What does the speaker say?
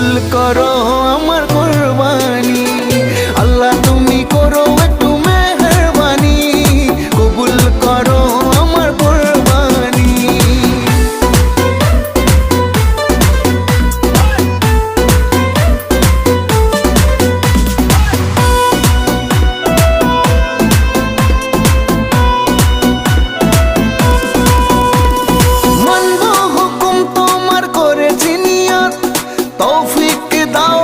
কবুল করো আমার কুরবানি। আল্লাহ তুমি করো একটু মেহেরবানি, কবুল করো আমার কুরবানি। মানবো হুকুম তোমার করেছি নিয়ত, তৌফিক দাও।